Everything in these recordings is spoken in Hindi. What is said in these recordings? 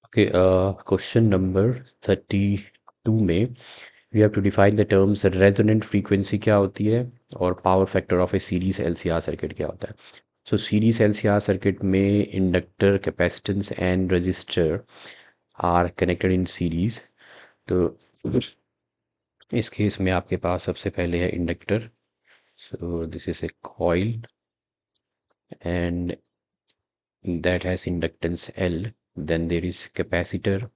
ओके, क्वेश्चन नंबर 32 में we have to define the terms resonant frequency क्या होती है और power factor of a series LCR circuit क्या होता है। सो सीरीज एलसीआर सर्किट में inductor, capacitance and resistor are connected in series. तो इस केस में आपके पास सबसे पहले है inductor. So this is a coil and that has inductance L. Then there is capacitor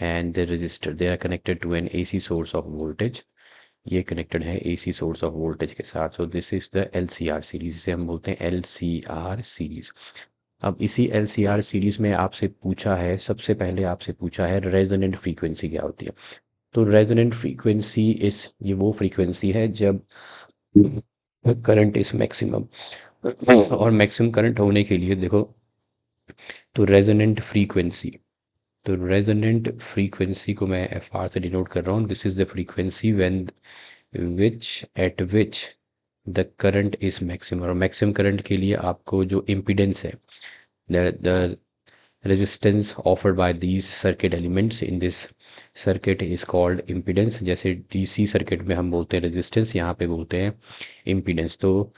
and the resistor. They are connected to an AC source of voltage. ये कनेक्टेड है AC सोर्स ऑफ वोल्टेज के साथ। सो this is the LCR series, इसे हम बोलते हैं LCR सीरीज। अब इसी LCR सीरीज में आपसे पूछा है, सबसे पहले आपसे पूछा है रेजोनेंट फ्रीक्वेंसी क्या होती है। तो रेजोनेंट फ्रीक्वेंसी इस ये वो फ्रीक्वेंसी है जब करंट इज मैक्सिमम। और मैक्सिमम करंट होने के लिए देखो, तो रेजोनेंट फ्रीक्वेंसी, तो रेजोनेंट फ्रीक्वेंसी को मैं एफ आर से डिनोट कर रहा हूँ। This is the frequency when which the current is maximum. और मैक्सिमम करंट के लिए आपको जो इम्पिडेंस है, the resistance offered by these circuit elements in this circuit is called impedance। जैसे डीसी सर्किट में हम बोलते हैं रेजिस्टेंस, यहाँ पे बोलते हैं इम्पीडेंस। तो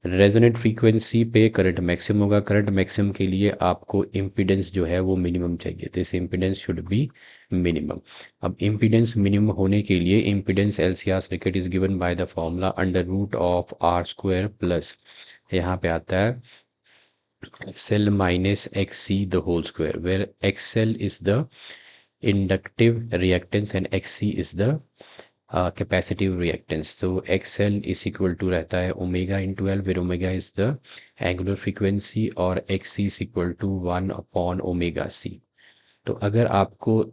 रेजोनेंट फ्रीक्वेंसी पे करंट मैक्सिमम होगा। करंट मैक्सिमम के लिए आपको इम्पीडेंस जो है वो मिनिमम चाहिए। This impedance should be minimum. अब इम्पीडेंस मिनिमम होने के लिए impedance LCR circuit is given by the formula under root of R square plus, यहाँ पे आता है XL minus XC the whole square, where XL is the inductive reactance and XC is the capacitive reactance. So XL is equal to रहता है omega into L, where omega is the angular frequency, और XC is equal to 1 upon omega C। तो अगर आपको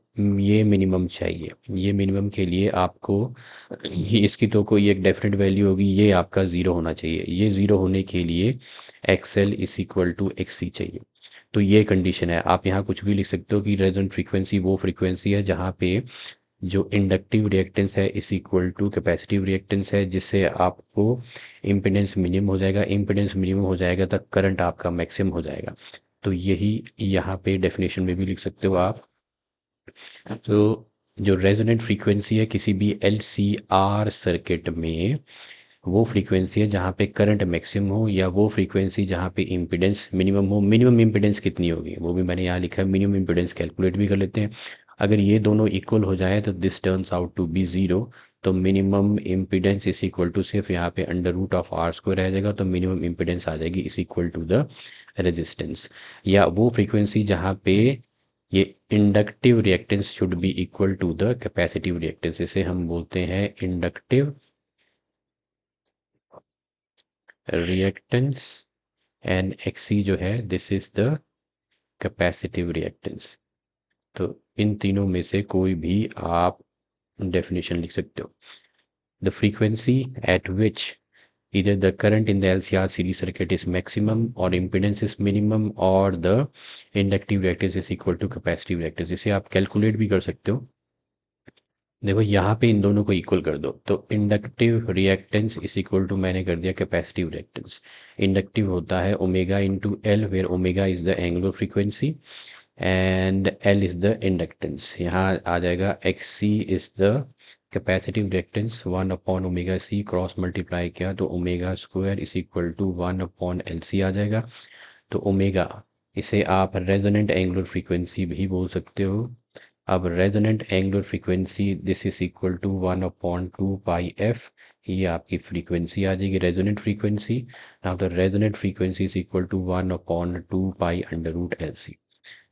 ये मिनिमम चाहिए, ये मिनिमम के लिए आपको इसकी तो कोई एक डेफिनेट वैल्यू होगी, ये आपका ज़ीरो होना चाहिए। ये ज़ीरो होने के लिए XL is equal to X C चाहिए। तो ये कंडीशन है। आप यहाँ कुछ भी लिख सकते हो कि रेजोनेंट फ्रीक्वेंसी वो फ्रीक्वेंसी है जहाँ पे जो इंडक्टिव रिएक्टेंस है इस इक्वल टू कैपेसिटिव रिएक्टेंस है, जिससे आपको इम्पीडेंस मिनिमम हो जाएगा। इम्पीडेंस मिनिमम हो जाएगा तब करंट आपका मैक्सिमम हो जाएगा। तो यही यहाँ पे डेफिनेशन में भी लिख सकते हो आप। तो जो रेजोनेंट फ्रीक्वेंसी है किसी भी LCR सर्किट में, वो फ्रीक्वेंसी है जहाँ पे करंट मैक्सिमम हो, या वो फ्रीक्वेंसी जहाँ पे इम्पीडेंस मिनिमम हो। मिनिमम इम्पीडेंस कितनी होगी वो भी मैंने यहाँ लिखा है, मिनिमम इम्पीडेंस कैलकुलेट भी कर लेते हैं। अगर ये दोनों इक्वल हो जाए तो this turns out to be zero. तो minimum impedance is equal to, सिर्फ यहाँ पे under root of R square रह जाएगा, तो मिनिमम इम्पीडेंस आ जाएगी is equal to the resistance. या वो फ्रीक्वेंसी जहाँ पे ये inductive reactance should be equal to the capacitive reactance, इसे हम बोलते हैं इंडक्टिव रिएक्टेंस, एंड XC जो है this is the capacitive reactance. तो इन तीनों में से कोई भी आप डेफिनेशन लिख सकते हो। The frequency eight which either the current in the LCR series circuit is maximum or impedance is minimum or the inductive reactance is equal to capacitive reactance। इसे आप कैलकुलेट भी कर सकते हो। देखो यहाँ पे इन दोनों को इक्वल कर दो, तो inductive reactance is equal to, मैंने कर दिया कैपेसिटिव रिएक्टेंस। इंडक्टिव होता है omega into L, where omega is the angular frequency and L is the inductance. यहाँ आ जाएगा X C is the capacitive reactance, one by omega C cross multiply किया तो omega square is equal to 1/LC आ जाएगा। तो ओमेगा, इसे आप रेजोनेंट एंगुलर फ्रीक्वेंसी भी बोल सकते हो। अब resonant angular frequency this is equal to 1/2πf, ये आपकी फ्रीक्वेंसी आ जाएगी resonant frequency. Now the resonant frequency is equal to 1/2π√LC।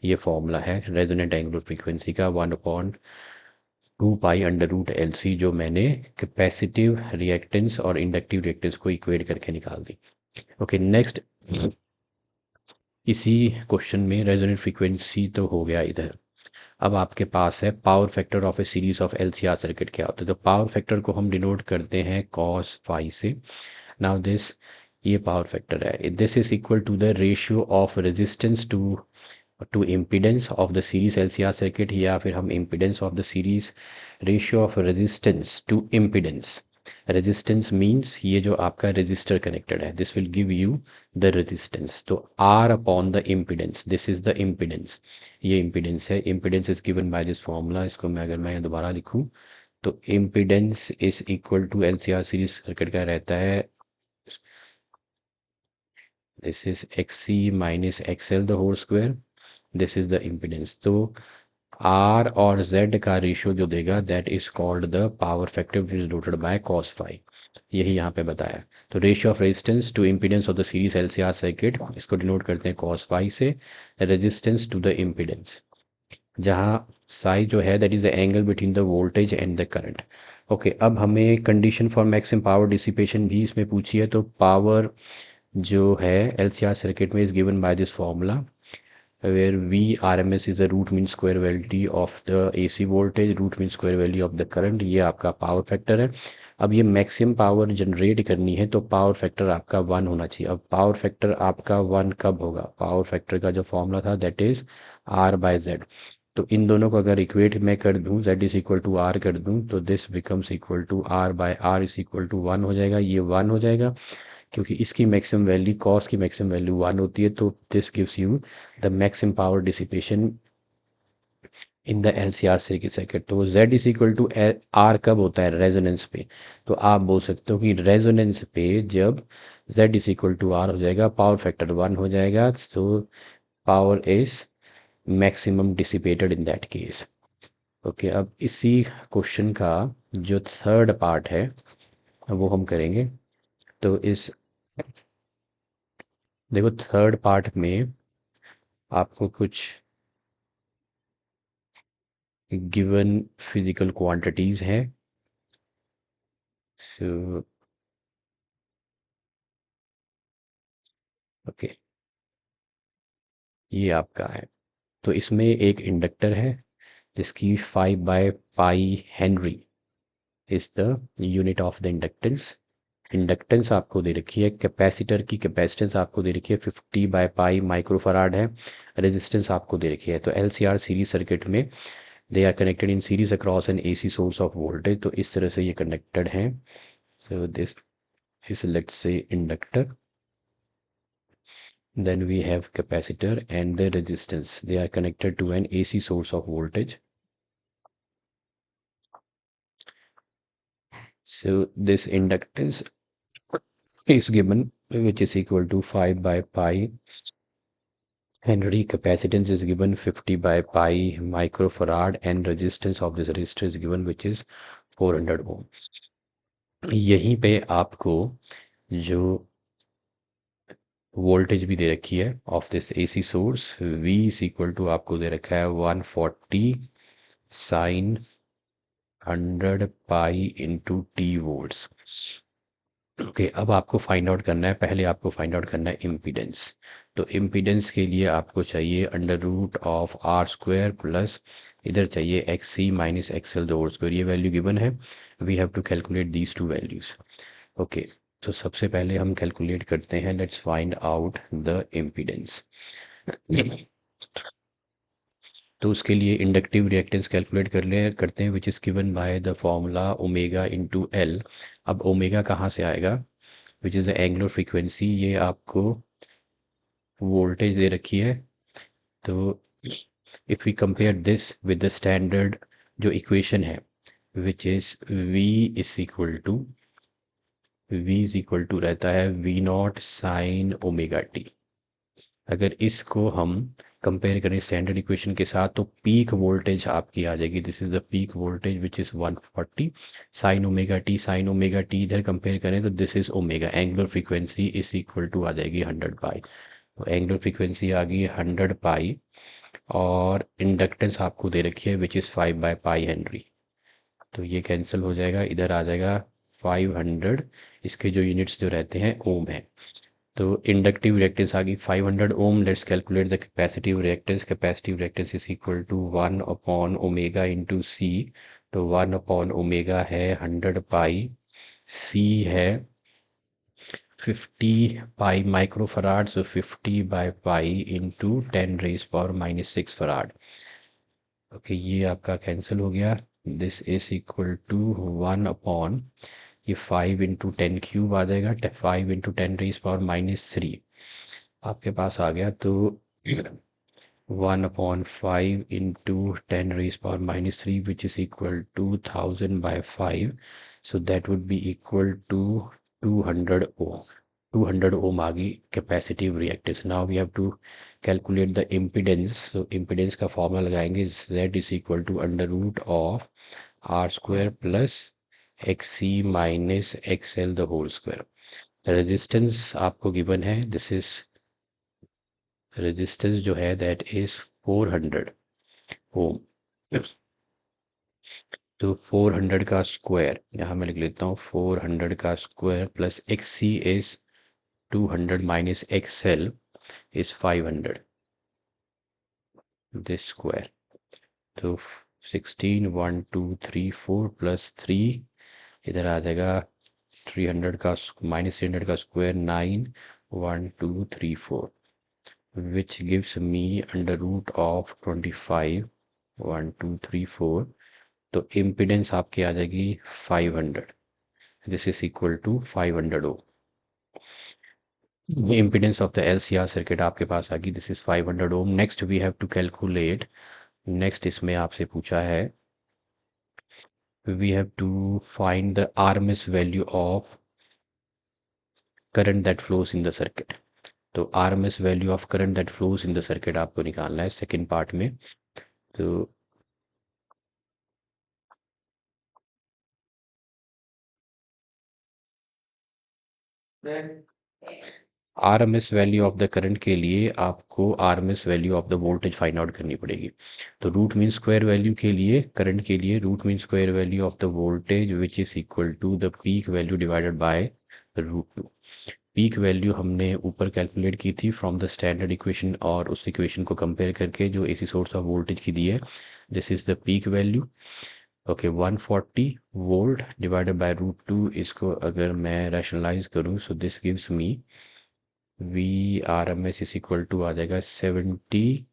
ये फॉर्मूला है रेजोनेंट एंगुलर फ्रीक्वेंसी का, 1/2π√LC, जो मैंने कैपेसिटिव रिएक्टेंस और इंडक्टिव रिएक्टेंस को इक्वेट करके निकाल दी। ओके, नेक्स्ट, इसी क्वेश्चन में रेजोनेंट फ्रीक्वेंसी तो हो गया इधर। अब आपके पास है power factor of a series of LCR circuit क्या होता है। तो पावर फैक्टर को हम डिनोट करते हैं cos फाई से। नाउ दिस, ये पावर फैक्टर है, this is equal to the ratio of resistance to impedance of the series LCR circuit, या फिर हम impedance of the series, ratio of resistance to impedance. Resistance means ये जो आपका रजिस्टर कनेक्टेड है, this will give you the resistance. तो R upon the impedance, this is the impedance, ये इम्पिडेंस है। Impedance is given by this formula. इसको मैं दोबारा लिखूं तो impedance is equal to LCR series circuit का रहता है, this is X C minus X L the whole square, this is the impedance. तो आर और जेड का रेशियो जो देगा that is called the power factor which is denoted by cos phi, यही यहाँ पे बताया। तो ratio of resistance to impedance of the series LCR circuit, इसको डिनोट करते हैं कॉस फाई से, रेजिस्टेंस टू द इम्पीडेंस, जहाँ साई जो है that is the angle between the voltage and the current. Okay, अब हमें condition for maximum power dissipation भी इसमें पूछी है। तो पावर जो है एलसीआर सर्किट में is given by this formula where V RMS is the root mean square value of the AC voltage, root mean square value of the current, ये आपका पावर फैक्टर है। अब ये मैक्सिमम पावर जनरेट करनी है तो पावर फैक्टर आपका 1 होना चाहिए। अब पावर फैक्टर आपका 1 कब होगा, पावर फैक्टर का जो फॉर्मूला था that is R by Z। तो इन दोनों को अगर इक्वेट मैं कर दूं, Z is equal to R कर दूं, तो this becomes equal to R by R is equal to 1 हो जाएगा, ये 1 हो जाएगा क्योंकि इसकी मैक्सिमम वैल्यू कॉस की मैक्सिमम वैल्यू 1 होती है। तो this gives you the maximum power dissipation in the LCR circuit circuit. तो Z is equal to R कब होता है, रेजोनेंस पे। तो आप बोल सकते हो कि रेजोनेंस पे जब Z is equal to R हो जाएगा, पावर फैक्टर 1 हो जाएगा, तो power is maximum dissipated in that case. Okay, अब इसी क्वेश्चन का जो थर्ड पार्ट है वो हम करेंगे। तो इस देखो थर्ड पार्ट में आपको कुछ गिवन फिजिकल क्वांटिटीज हैं। सो ओके, ये आपका है। तो इसमें एक इंडक्टर है जिसकी 5/π henry is the unit of the inductance. Inductance आपको दे रखी है, कैपेसिटर की कैपेसिटेंस आपको दे रखी है 50/π माइक्रोफराड है, रेजिस्टेंस आपको दे रखी है। तो एलसीआर सीरीज सर्किट में they are connected in series across an AC source of voltage. तो इस तरह से ये कनेक्टेड हैं। So this is let's say inductor, then we have capacitor and the resistance, they are connected to an AC source of voltage. So this inductance is given which is equal to 5/π Henry, capacitance is given 50/π microfarad and resistance of this resistor is given which is 400 ohm। यहीं पे आपको जो वोल्टेज भी दे रखी है of this AC source, V is equal to आपको दे रखा है 140 sine 100π into t volts. Okay, अब आपको फाइंड आउट करना है, पहले आपको फाइंड आउट करना है इम्पीडेंस। तो इम्पीडेंस के लिए आपको चाहिए under root of R square plus इधर चाहिए X C minus X L the whole square, ये वैल्यू गिवन है। We have to calculate these two values. Okay, तो सबसे पहले हम कैलकुलेट करते हैं, let's find out the impedance. तो उसके लिए इंडक्टिव रिएक्टेंस कैलकुलेट करते हैं which is given by the formula omega into L. अब ओमेगा कहाँ से आएगा, which is the angular frequency, ये आपको वोल्टेज दे रखी है। तो if we compare this with the standard जो इक्वेशन है which is V is equal to रहता है V naught sine omega T. अगर इसको हम कंपेयर करें स्टैंडर्ड इक्वेशन के साथ तो पीक वोल्टेज आपकी आ जाएगी, this is the peak voltage which is 140 sine omega t. Sine omega t इधर कंपेयर करें तो this is omega, angular frequency is equal to आ जाएगी 100π। तो एंगुलर फ्रीक्वेंसी आ गई 100π और इंडक्टेंस आपको दे रखी है विच इज़ 5/π हेनरी। तो ये कैंसिल हो जाएगा, इधर आ जाएगा 500, इसके जो यूनिट्स जो रहते हैं ओम है। तो इंडक्टिव रिएक्टेंस आ गई 500 ohm. Let's calculate the capacitive reactance. Capacitive reactance is equal to 1/ओमेगा इंटू सी। तो 1/ओमेगा है 100π, सी है 50π microfarad, so 50/π into 10⁻⁻6 farad. Okay, ये आपका कैंसिल हो गया। दिस इज इक्वल टू 1 ये 5 × 10³ आ जाएगा, 5 × 10⁻³ आपके पास आ गया। तो 1/5 × 10⁻³ which is equal to 1000/5, so that would be equal to 200 ohm. 200 ohm आ गई capacitive reactance. Now we have to calculate the impedance. So impedance का फॉर्मूला लगाएंगे, Z is equal to √of R² plus XC minus XL the whole square. Resistance आपको गिवन है, दिस इज रेजिस्टेंस जो है दैट इज 400 ओम। तो 400 का स्क्वायर यहाँ मैं लिख लेता हूँ, 400 का square plus XC is 200 minus XL is 500 this square. तो 16 1 2 3 4 प्लस 3 इधर आ जाएगा 300 का -300 का square 9 1 2 3 4 which gives me √of 25 1 2 3 4। तो इम्पिडेंस आपकी आ जाएगी 500, this is equal to 500 ohm. ये impedance of the LCR circuit आपके पास आ गई, this is 500 ohm. Next we have to calculate, next इसमें आपसे पूछा है we have to find the RMS value of current that flows in the circuit. तो RMS value of current that flows in the circuit आपको निकालना है सेकेंड पार्ट में। तो RMS value of the current के लिए आपको RMS value of the voltage find out करनी पड़ेगी। तो रूट मीन स्क्वायर वैल्यू के लिए, करंट के लिए root mean square value of the voltage which is equal to the peak value divided by √2। Peak value हमने ऊपर कैलकुलेट की थी फ्रॉम द स्टैंडर्ड इक्वेशन, और उस इक्वेशन को कंपेयर करके जो AC सोर्स ऑफ वोल्टेज की दी है, this is the peak value. Okay 140 volt divided by √2, इसको अगर मैं रैशनलाइज करूँ so this gives me VRMS is equal to आ जाएगा 70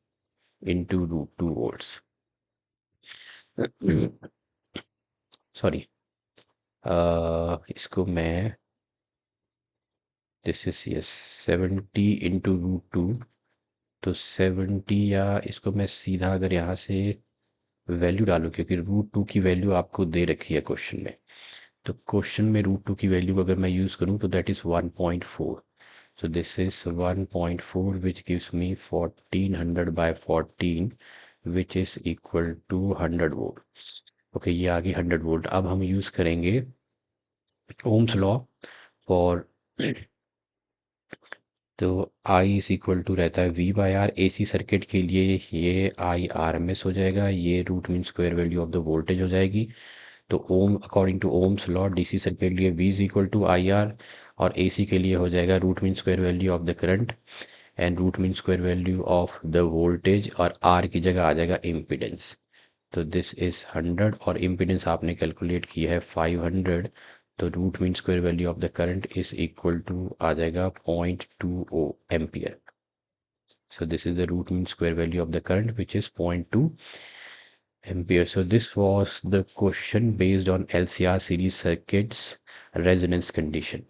इंटू √2 वोल्ट्स। सॉरी, इसको मैं दिस इज यस 70 इंटू √2, तो 70, या इसको मैं सीधा अगर यहाँ से वैल्यू डालूँ, क्योंकि √2 की वैल्यू आपको दे रखी है क्वेश्चन में, तो क्वेश्चन में √2 की वैल्यू अगर मैं यूज़ करूँ तो that is 1.4। So this is 1.4 which gives me 1400/14 which is equal to 100 volt. Okay ये आ गई 100 वोल्ट। अब हम यूज़ करेंगे ओम्स लॉ फॉर, तो I इज इक्वल टू रहता है V/R। AC सर्किट के लिए ये IRMS हो जाएगा, ये root mean square value of the voltage हो जाएगी। तो Ohm according to Ohm's law DC circuit के लिए V is equal to IR, और AC के लिए हो जाएगा root mean square value of the current and root mean square value of the voltage, और R की जगह आ जाएगा इम्पिडेंस। तो दिस इज 100 और इम्पिडेंस आपने कैलकुलेट की है 500, तो root mean square value of the current is equal to आ जाएगा 0.20 ampere. So this is the root mean square value of the current which is 0.2 ampere. So this was the question based on LCR series circuits resonance condition.